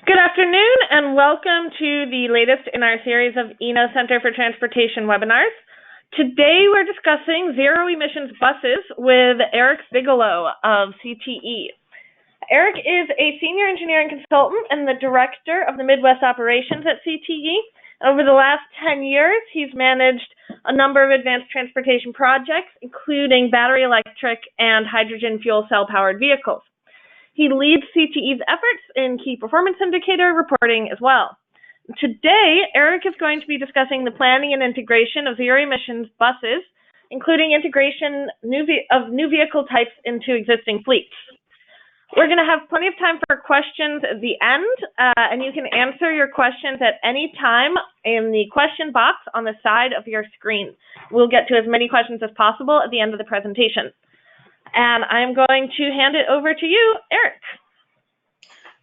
Good afternoon and welcome to the latest in our series of ENO Center for Transportation webinars. Today we're discussing zero emissions buses with Erik Bigelow of CTE. Erik is a senior engineering consultant and the director of the Midwest operations at CTE. Over the last 10 years, he's managed a number of advanced transportation projects, including battery electric and hydrogen fuel cell powered vehicles. He leads CTE's efforts in key performance indicator reporting as well. Today, Erik is going to be discussing the planning and integration of zero emissions buses, including integration of new vehicle types into existing fleets. We're going to have plenty of time for questions at the end, and you can answer your questions at any time in the question box on the side of your screen. We'll get to as many questions as possible at the end of the presentation. And I'm going to hand it over to you, Erik.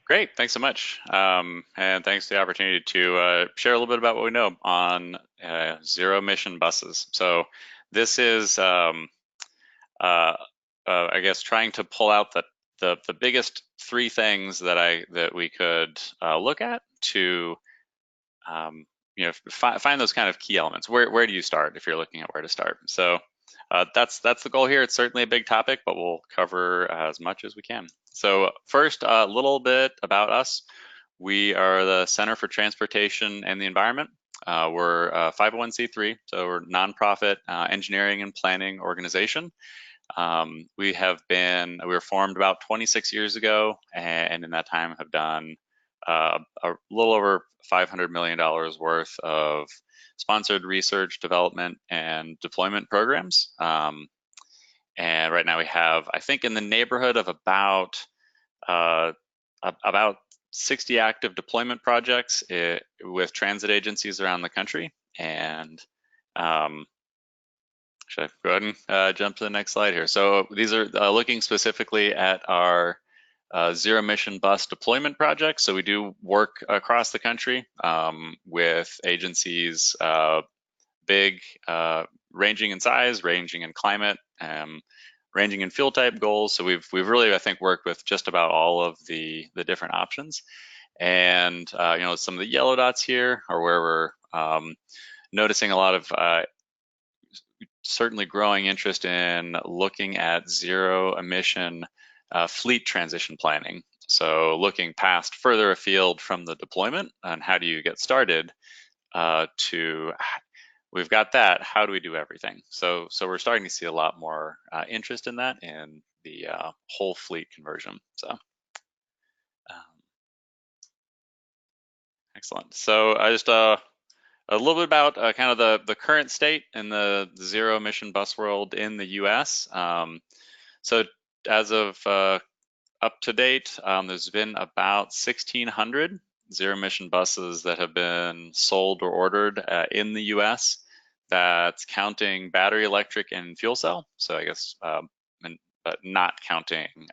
Great, thanks so much. And thanks for the opportunity to share a little bit about what we know on zero emission buses. So this is, I guess, trying to pull out the biggest three things that we could look at to find those kind of key elements. Where do you start if you're looking at where to start? So that's the goal here. It's certainly a big topic, but we'll cover as much as we can. So first, a little bit about us. We are the Center for Transportation and the Environment. We're a 501c3, so we're a nonprofit engineering and planning organization. We were formed about 26 years ago, and in that time have done a little over $500 million worth of sponsored research, development, and deployment programs. And right now we have, I think, in the neighborhood of about 60 active deployment projects with transit agencies around the country. And should I go ahead and jump to the next slide here? So these are looking specifically at our zero emission bus deployment projects. So we do work across the country with agencies big, ranging in size, ranging in climate, ranging in fuel type goals. So we've really, I think, worked with just about all of the different options. And some of the yellow dots here are where we're noticing a lot of certainly growing interest in looking at zero emission fleet transition planning. So looking past further afield from the deployment and how do you get started to we've got that, how do we do everything? So we're starting to see a lot more interest in that in the whole fleet conversion. So excellent. So just a little bit about kind of the current state in the zero emission bus world in the US. So as of up to date, there's been about 1,600 zero emission buses that have been sold or ordered in the US. That's counting battery electric and fuel cell. So I guess, but not counting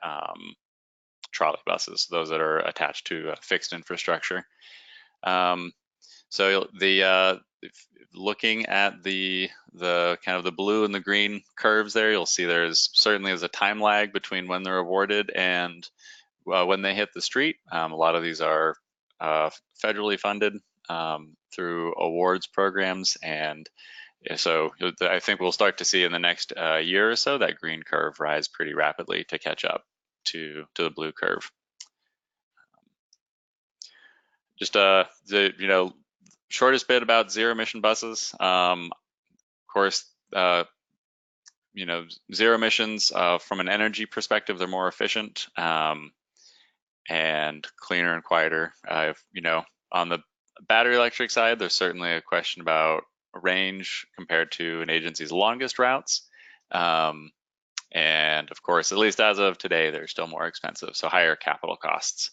trolley buses, those that are attached to fixed infrastructure. So looking at the kind of the blue and the green curves there, you'll see there's certainly is a time lag between when they're awarded and when they hit the street. A lot of these are federally funded through awards programs, and so I think we'll start to see in the next year or so that green curve rise pretty rapidly to catch up to the blue curve. Just the shortest bit about zero emission buses. Of course, zero emissions from an energy perspective, they're more efficient and cleaner and quieter. On the battery electric side, there's certainly a question about range compared to an agency's longest routes. And of course, at least as of today, they're still more expensive, so higher capital costs.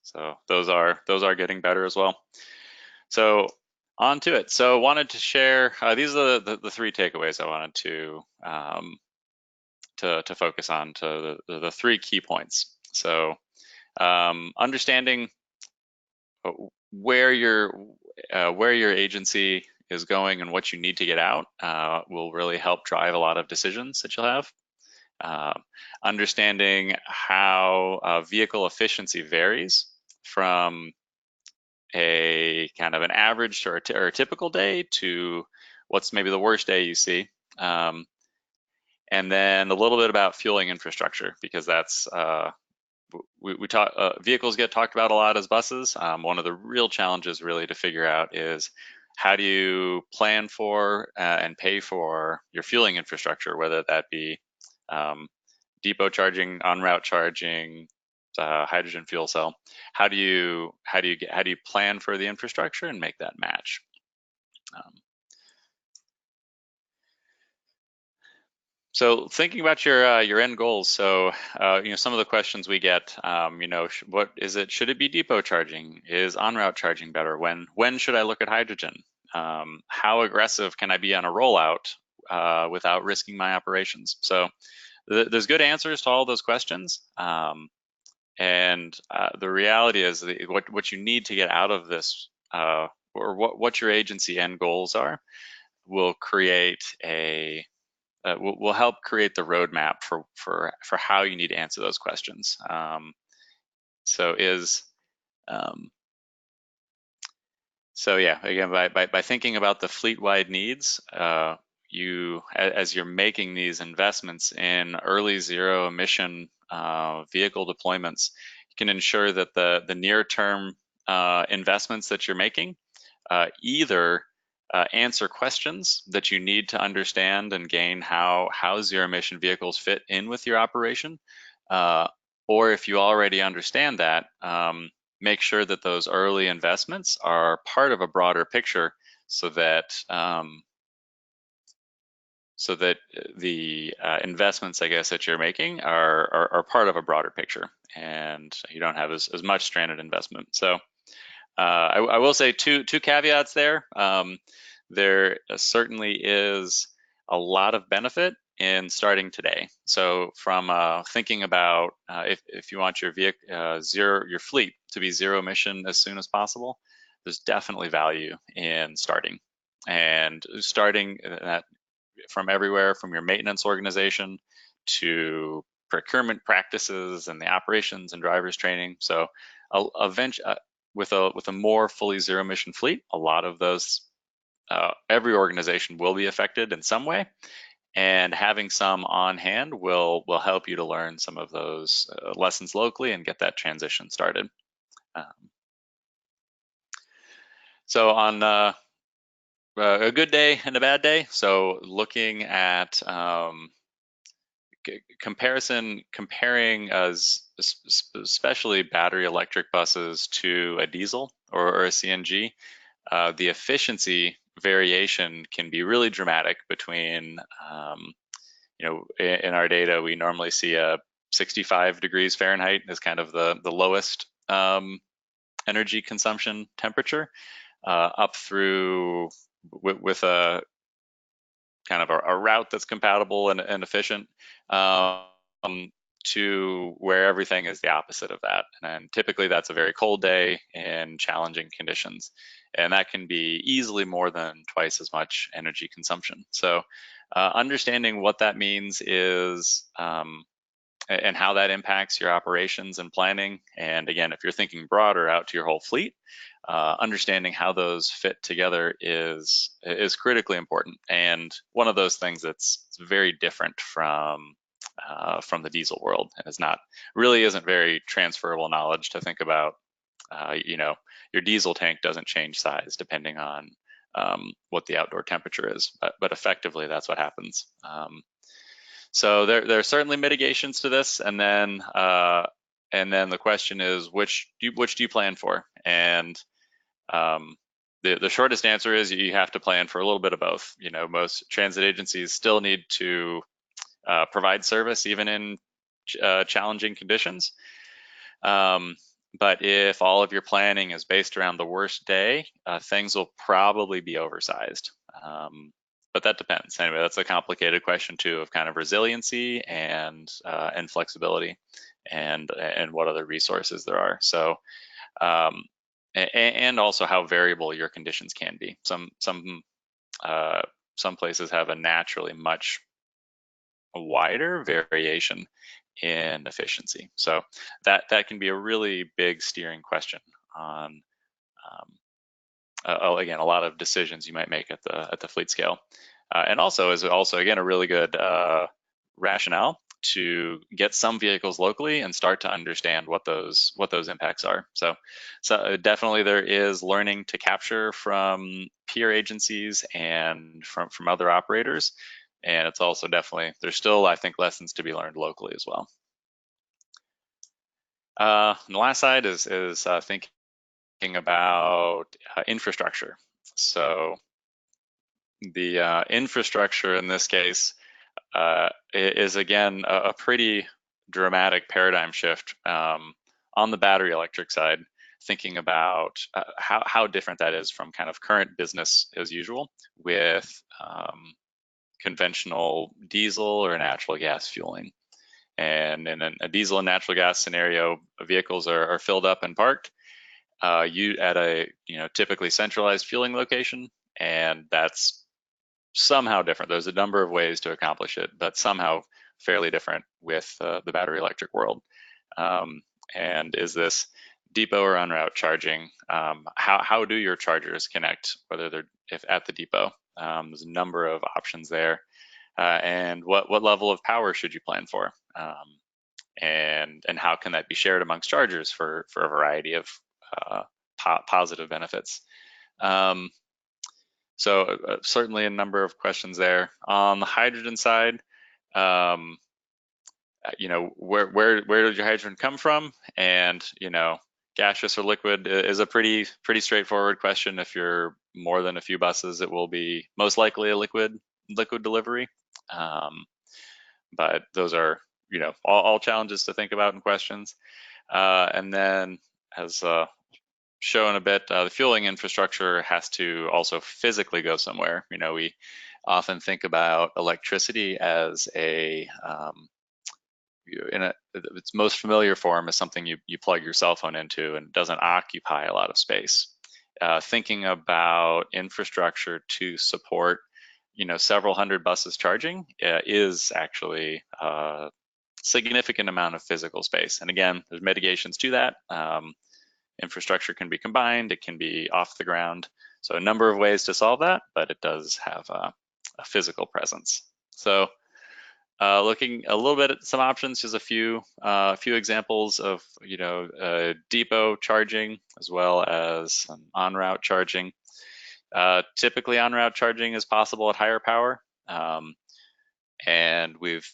So those are getting better as well. So on to it. So wanted to share, these are the three takeaways I wanted to focus on, to the three key points. So understanding where your agency is going and what you need to get out will really help drive a lot of decisions that you'll have. Understanding how vehicle efficiency varies from a kind of an average or a typical day to what's maybe the worst day you see. And then a little bit about fueling infrastructure, because that's we talk vehicles get talked about a lot as buses. One of the real challenges really to figure out is how do you plan for and pay for your fueling infrastructure, whether that be depot charging, en route charging, hydrogen fuel cell. How do you plan for the infrastructure and make that match? So thinking about your end goals, so some of the questions we get, what is it? Should it be depot charging? Is en route charging better? When should I look at hydrogen? How aggressive can I be on a rollout without risking my operations? So there's good answers to all those questions, and the reality is what you need to get out of this, or what your agency end goals are, will create will help create the roadmap for how you need to answer those questions. So yeah, again, by thinking about the fleet-wide needs, as you're making these investments in early zero emission vehicle deployments, you can ensure that the near-term investments that you're making either answer questions that you need to understand and gain how zero emission vehicles fit in with your operation, or if you already understand that, make sure that those early investments are part of a broader picture, so that the investments, I guess, that you're making are part of a broader picture, and you don't have as much stranded investment. So I will say two caveats there. There certainly is a lot of benefit in starting today. So from thinking about if you want your vehicle, your fleet to be zero emission as soon as possible, there's definitely value in starting that from everywhere, from your maintenance organization to procurement practices and the operations and drivers training. So eventually, with a more fully zero emission fleet, a lot of those, every organization will be affected in some way, and having some on hand will help you to learn some of those lessons locally and get that transition started. So on a good day and a bad day, so looking at comparing especially battery electric buses to a diesel or a CNG, the efficiency variation can be really dramatic between, in our data, we normally see a 65 degrees Fahrenheit as kind of the lowest energy consumption temperature, up through with a kind of a route that's compatible and efficient, to where everything is the opposite of that. And typically that's a very cold day in challenging conditions. And that can be easily more than twice as much energy consumption. So understanding what that means is, and how that impacts your operations and planning. And again, if you're thinking broader out to your whole fleet, understanding how those fit together is critically important. And one of those things that's very different from the diesel world, and isn't very transferable knowledge to think about. Your diesel tank doesn't change size depending on what the outdoor temperature is, but effectively that's what happens. So there are certainly mitigations to this, and then the question is, which do you plan for? And the shortest answer is you have to plan for a little bit of both. Most transit agencies still need to provide service even in challenging conditions. But if all of your planning is based around the worst day, things will probably be oversized. But that depends. Anyway, that's a complicated question too, of kind of resiliency and flexibility, and what other resources there are. So, and also how variable your conditions can be. Some places have a naturally much wider variation in efficiency. So that can be a really big steering question on, again, a lot of decisions you might make at the fleet scale. And also is also, again, a really good rationale to get some vehicles locally and start to understand what those impacts are. So definitely there is learning to capture from peer agencies and from other operators. And it's also definitely, there's still, I think, lessons to be learned locally as well. And the last side is thinking about infrastructure. So the infrastructure in this case is, again, a pretty dramatic paradigm shift on the battery electric side, thinking about how different that is from kind of current business as usual with conventional diesel or natural gas fueling. And in a diesel and natural gas scenario, vehicles are filled up and parked you at a typically centralized fueling location, and that's somehow different. There's a number of ways to accomplish it, but somehow fairly different with the battery electric world. And is this depot or en route charging? How do your chargers connect, whether they're at the depot? There's a number of options there. And what level of power should you plan for? And how can that be shared amongst chargers for a variety of positive benefits? So certainly a number of questions there. On the hydrogen side, where does your hydrogen come from? And gaseous or liquid is a pretty straightforward question. If you're more than a few buses, it will be most likely a liquid delivery. But those are all challenges to think about and questions. And then as shown a bit, the fueling infrastructure has to also physically go somewhere. We often think about electricity as in its most familiar form as something you plug your cell phone into and doesn't occupy a lot of space. Thinking about infrastructure to support several hundred buses charging is actually a significant amount of physical space. And again, there's mitigations to that. Infrastructure can be combined, it can be off the ground. So a number of ways to solve that, but it does have a physical presence. So looking a little bit at some options, just a few examples of depot charging as well as some en route charging. Typically en route charging is possible at higher power, and we've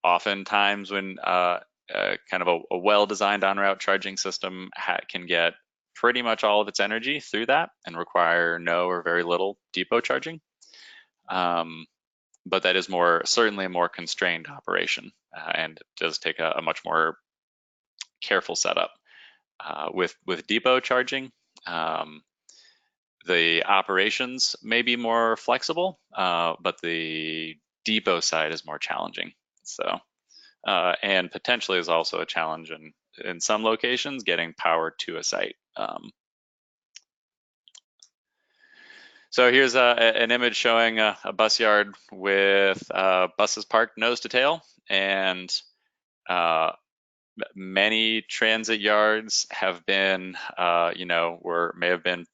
oftentimes when kind of a well-designed en route charging system can get pretty much all of its energy through that and require no or very little depot charging. But that is certainly a more constrained operation, and it does take a much more careful setup. With depot charging, the operations may be more flexible, but the depot side is more challenging. So, and potentially is also a challenge in some locations getting power to a site. So here's an image showing a bus yard with buses parked nose to tail, and many transit yards have been, may have been,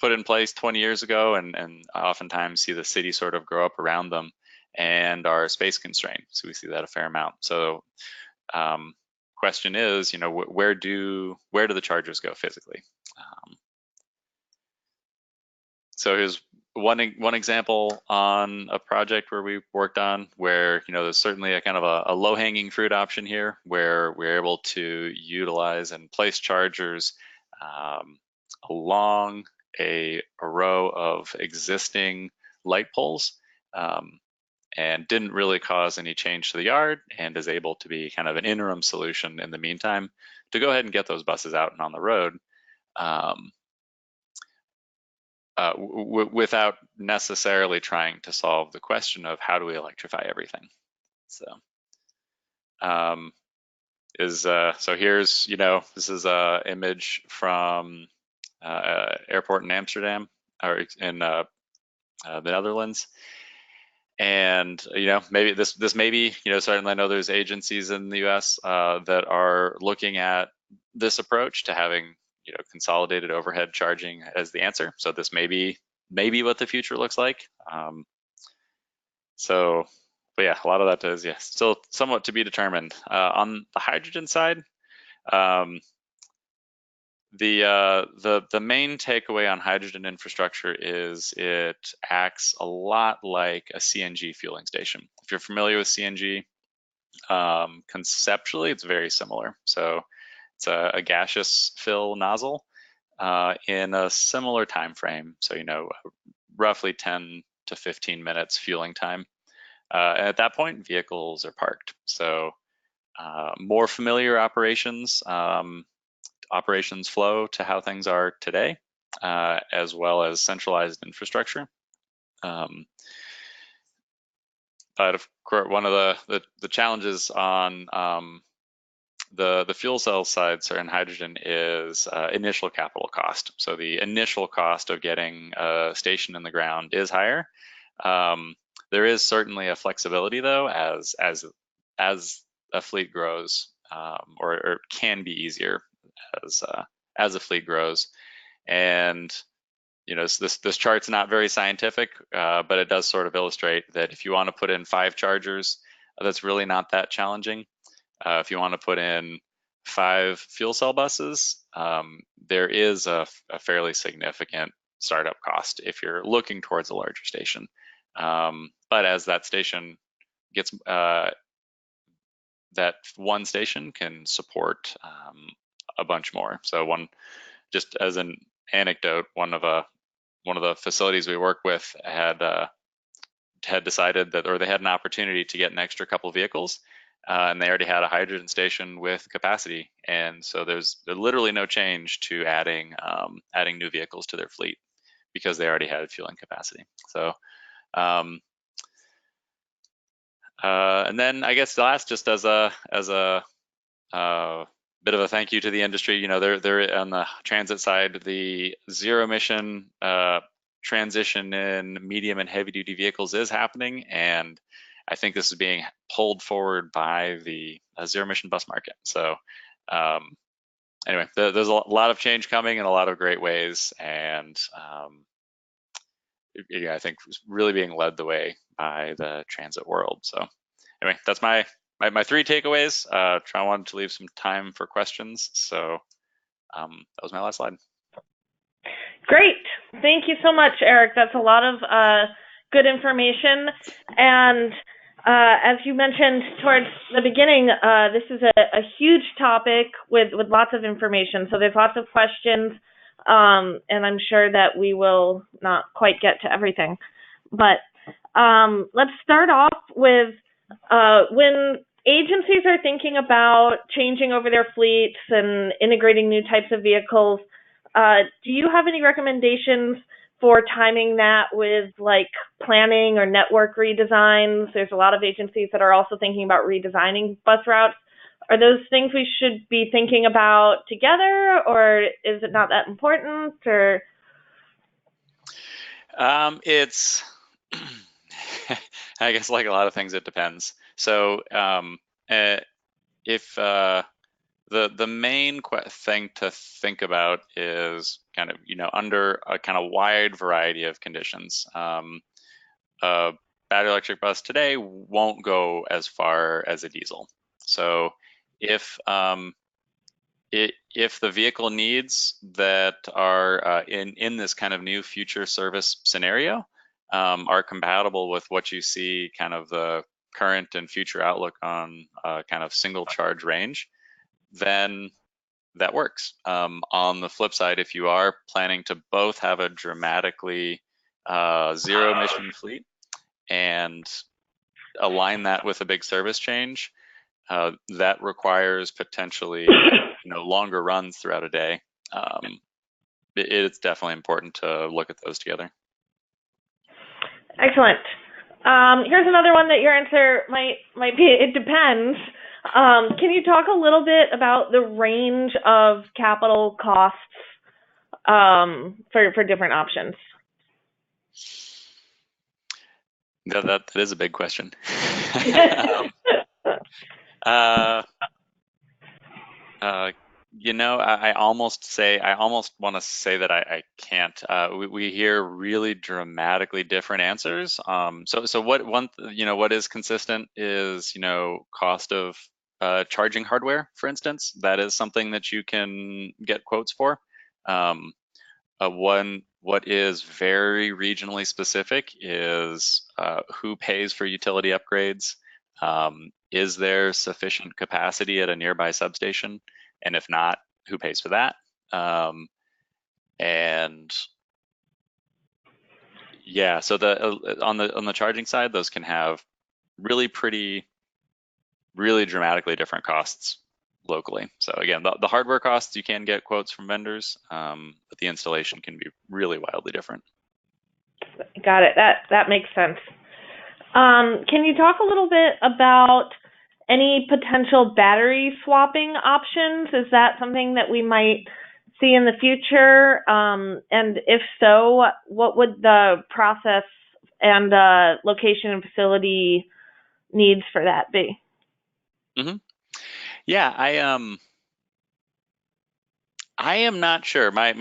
put in place 20 years ago, and oftentimes see the city sort of grow up around them and are space constrained. So we see that a fair amount. So question is, where do the chargers go physically? So here's one example on a project where we worked on where there's certainly a kind of a low-hanging fruit option here where we're able to utilize and place chargers along a row of existing light poles, and didn't really cause any change to the yard, and is able to be kind of an interim solution in the meantime to go ahead and get those buses out and on the road. Without necessarily trying to solve the question of how do we electrify everything. So, so here's, this is a image from airport in Amsterdam, or in the Netherlands. And maybe this may be, certainly I know there's agencies in the U.S. That are looking at this approach to having consolidated overhead charging as the answer. So this may be what the future looks like. But yeah, a lot of that is still somewhat to be determined. On the hydrogen side, the main takeaway on hydrogen infrastructure is it acts a lot like a CNG fueling station. If you're familiar with CNG, conceptually it's very similar. So it's a gaseous fill nozzle in a similar time frame. So roughly 10 to 15 minutes fueling time. And at that point, vehicles are parked. So more familiar operations flow to how things are today, as well as centralized infrastructure. But of course, one of the challenges on the fuel cell side, in hydrogen, is initial capital cost. So the initial cost of getting a station in the ground is higher. There is certainly a flexibility, though, as a fleet grows, or can be easier as a fleet grows. And so this chart's not very scientific, but it does sort of illustrate that if you want to put in 5 chargers, that's really not that challenging. If you want to put in 5 fuel cell buses, there is a fairly significant startup cost if you're looking towards a larger station. But as that station gets, that one station can support a bunch more. So just as an anecdote, one of the facilities we work with had decided that, or they had an opportunity to get an extra couple vehicles, and they already had a hydrogen station with capacity, and so there's literally no change to adding new vehicles to their fleet because they already had fueling capacity. So, and then I guess the last, just as a bit of a thank you to the industry, they're on the transit side, the zero emission transition in medium and heavy duty vehicles is happening, and I think this is being pulled forward by the zero emission bus market. So anyway, there's a lot of change coming in a lot of great ways, and I think really being led the way by the transit world. So anyway, that's my 3 takeaways. I wanted to leave some time for questions. So that was my last slide. Great. Thank you so much, Erik. That's a lot of good information. And as you mentioned towards the beginning, this is a huge topic with lots of information. So there's lots of questions, and I'm sure that we will not quite get to everything. But let's start off with when agencies are thinking about changing over their fleets and integrating new types of vehicles, do you have any recommendations for timing that with like planning or network redesigns? There's a lot of agencies that are also thinking about redesigning bus routes. Are those things we should be thinking about together, or is it not that important? Or it's I guess like a lot of things, it depends. So if the main thing to think about is kind of, under a kind of wide variety of conditions. A battery electric bus today won't go as far as a diesel. So if the vehicle needs that are in this kind of new future service scenario are compatible with what you see kind of the current and future outlook on kind of single charge range, then that works. On the flip side, if you are planning to both have a dramatically zero emission fleet and align that with a big service change, that requires potentially longer runs throughout a day. It's definitely important to look at those together. Excellent. Here's another one that your answer might be, it depends. Can you talk a little bit about the range of capital costs for different options? That is a big question. um, uh, uh, I almost want to say that I can't. We hear really dramatically different answers. So what is consistent is, cost of charging hardware, for instance. That is something that you can get quotes for. Um, what is very regionally specific is who pays for utility upgrades. Is there sufficient capacity at a nearby substation? And if not, who pays for that? And yeah, so on the charging side, those can have really dramatically different costs locally. So again, the hardware costs, you can get quotes from vendors, but the installation can be really wildly different. Got it. That makes sense. Can you talk a little bit about any potential battery swapping options? Is that something that we might see in the future? And if so, what would the process and location and facility needs for that be? hmm Yeah, I am not sure. I'm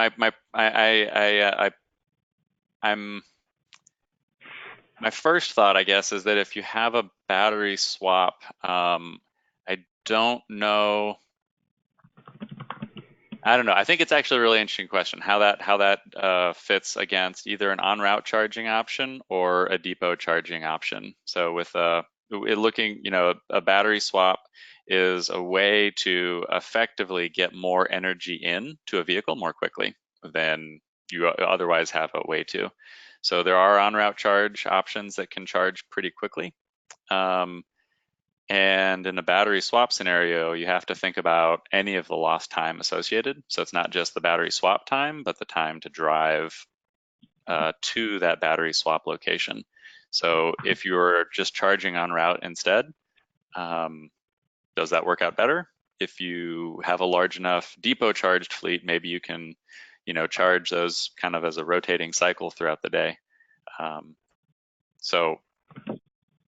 My first thought, I guess, is that if you have a battery swap, I don't know. I don't know. I think it's actually a really interesting question how that fits against either an en route charging option or a depot charging option. So with looking, a battery swap is a way to effectively get more energy in to a vehicle more quickly than you otherwise have a way to. So there are en route charge options that can charge pretty quickly. And in a battery swap scenario, you have to think about any of the lost time associated. So it's not just the battery swap time, but the time to drive to that battery swap location. So if you're just charging en route instead, does that work out better? If you have a large enough depot charged fleet, maybe you can, charge those kind of as a rotating cycle throughout the day. So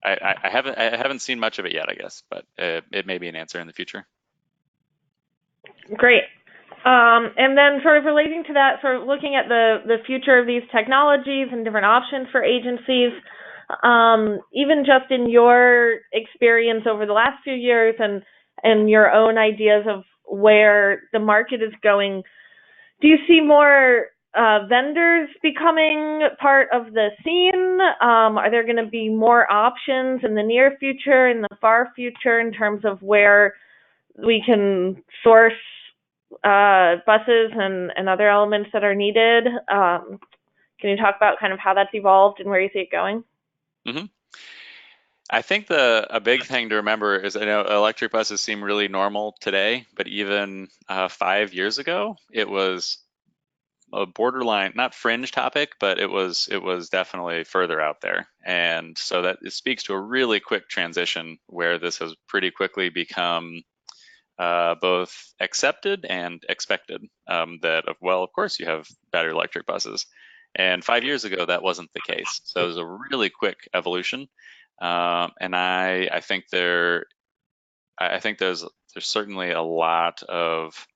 I haven't seen much of it yet, I guess, but it may be an answer in the future. Great. And then sort of relating to that, sort of looking at the future of these technologies and different options for agencies, even just in your experience over the last few years and your own ideas of where the market is going, do you see more vendors becoming part of the scene? Are there going to be more options in the near future, in the far future, in terms of where we can source buses and other elements that are needed? Can you talk about kind of how that's evolved and where you see it going? hmm I think a big thing to remember is, electric buses seem really normal today, but even 5 years ago, it was a borderline, not fringe topic, but it was definitely further out there. And so that it speaks to a really quick transition where this has pretty quickly become both accepted and expected. Well, of course, you have battery electric buses. And 5 years ago, that wasn't the case. So it was a really quick evolution. And I think there's certainly a lot of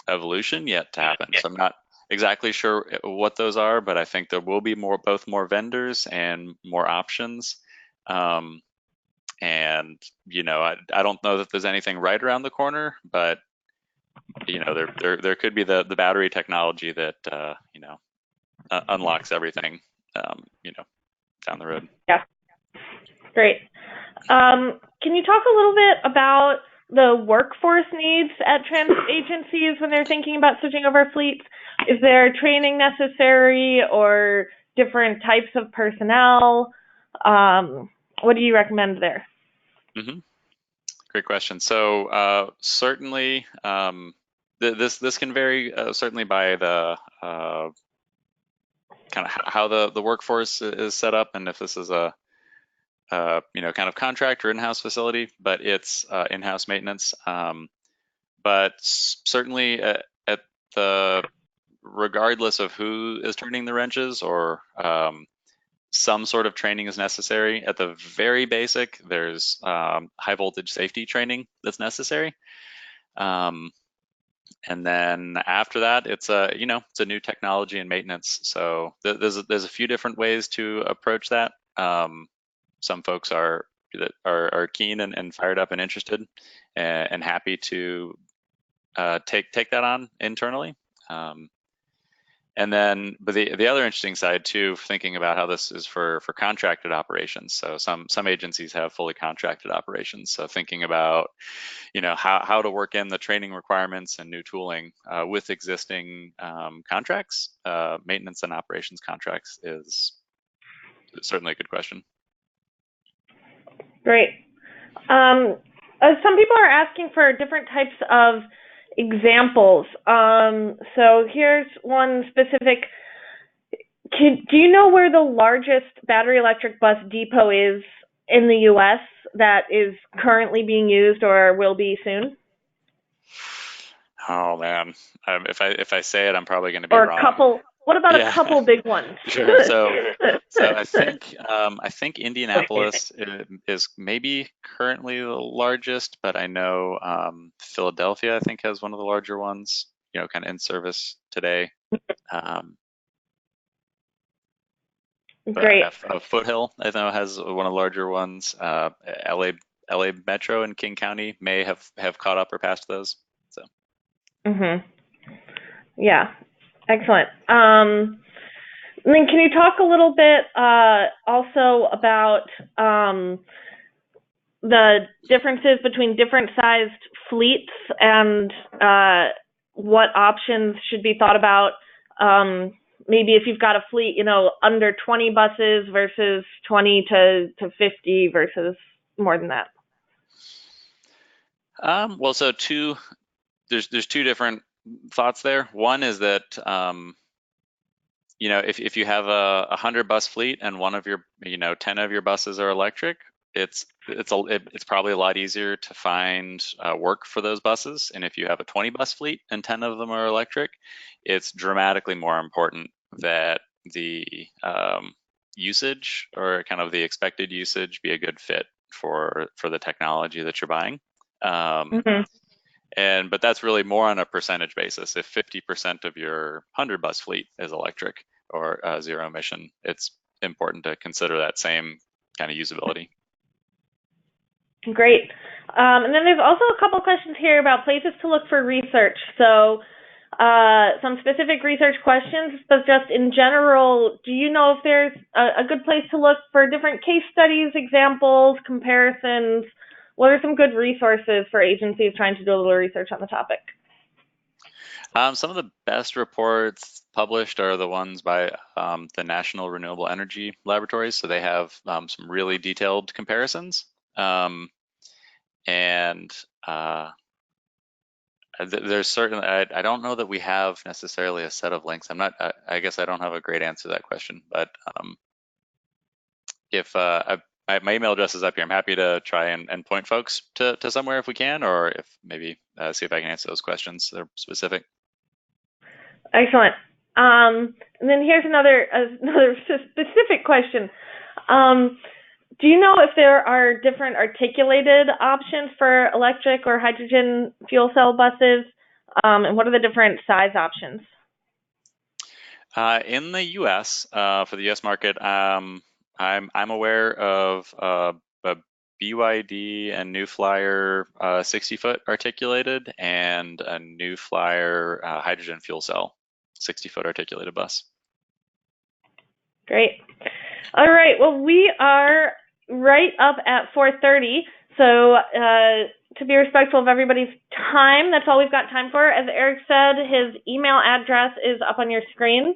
evolution yet to happen. So I'm not exactly sure what those are, but I think there will be both more vendors and more options. And I don't know that there's anything right around the corner, but there could be the battery technology that unlocks everything, down the road. Yeah, great. Can you talk a little bit about the workforce needs at transit agencies when they're thinking about switching over fleets? Is there training necessary or different types of personnel? What do you recommend there? hmm Great question. So certainly, this can vary certainly by the kind of how the workforce is set up, and if this is a kind of contract or in-house facility, but it's in-house maintenance. But certainly at the regardless of who is turning the wrenches or some sort of training is necessary. At the very basic, there's high voltage safety training that's necessary. And then after that, it's a new technology and maintenance. So there's a few different ways to approach that. Some folks are keen and fired up and interested and happy to take that on internally. And then, but the other interesting side too, thinking about how this is for contracted operations. So some agencies have fully contracted operations. So thinking about, how to work in the training requirements and new tooling with existing contracts, maintenance and operations contracts is certainly a good question. Great. Some people are asking for different types of examples. So here's one specific. Do you know where the largest battery electric bus depot is in the U.S. that is currently being used or will be soon? Oh man, if I say it, I'm probably going to be wrong. Or a couple. What about a couple big ones? Sure. So I think Indianapolis is maybe currently the largest, but I know Philadelphia I think has one of the larger ones. Kind of in service today. Great. Foothill I know has one of the larger ones. LA Metro and King County may have caught up or passed those. So. Yeah. Excellent. And then can you talk a little bit also about the differences between different sized fleets and what options should be thought about? Maybe if you've got a fleet, under 20 buses versus 20 to 50 versus more than that. Well, so there's two different thoughts there. One is that if you have a 100 bus fleet and one of your 10 of your buses are electric, it's probably a lot easier to find work for those buses. And if you have a 20 bus fleet and 10 of them are electric, it's dramatically more important that the usage or kind of the expected usage be a good fit for the technology that you're buying. But that's really more on a percentage basis. If 50% of your 100 bus fleet is electric or zero emission, it's important to consider that same kind of usability. Great. And then there's also a couple questions here about places to look for research. So some specific research questions, but just in general, do you know if there's a good place to look for different case studies, examples, comparisons? What are some good resources for agencies trying to do a little research on the topic? Some of the best reports published are the ones by the National Renewable Energy Laboratories. So they have some really detailed comparisons. There's certainly, I don't know that we have necessarily a set of links. I guess I don't have a great answer to that question, but if my email address is up here, I'm happy to try and point folks to somewhere if we can, or if maybe see if I can answer those questions that are specific. Excellent. And then here's another specific question. Do you know if there are different articulated options for electric or hydrogen fuel cell buses, and what are the different size options? In the U.S., for the U.S. market, I'm aware of a BYD and New Flyer 60-foot articulated and a New Flyer hydrogen fuel cell 60-foot articulated bus. Great. All right. Well, we are right up at 4:30. So to be respectful of everybody's time, that's all we've got time for. As Erik said, his email address is up on your screen.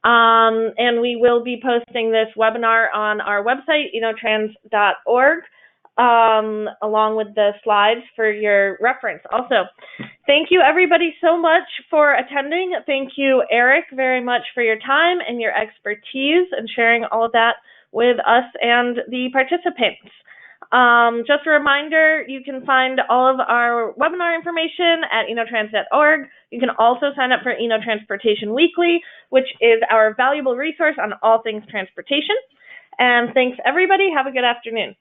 And we will be posting this webinar on our website, enotrans.org, along with the slides for your reference. Also, thank you everybody so much for attending. Thank you, Erik, very much for your time and your expertise and sharing all of that with us and the participants. Just a reminder, you can find all of our webinar information at enotrans.org. You can also sign up for Eno Transportation Weekly, which is our valuable resource on all things transportation. And thanks, everybody. Have a good afternoon.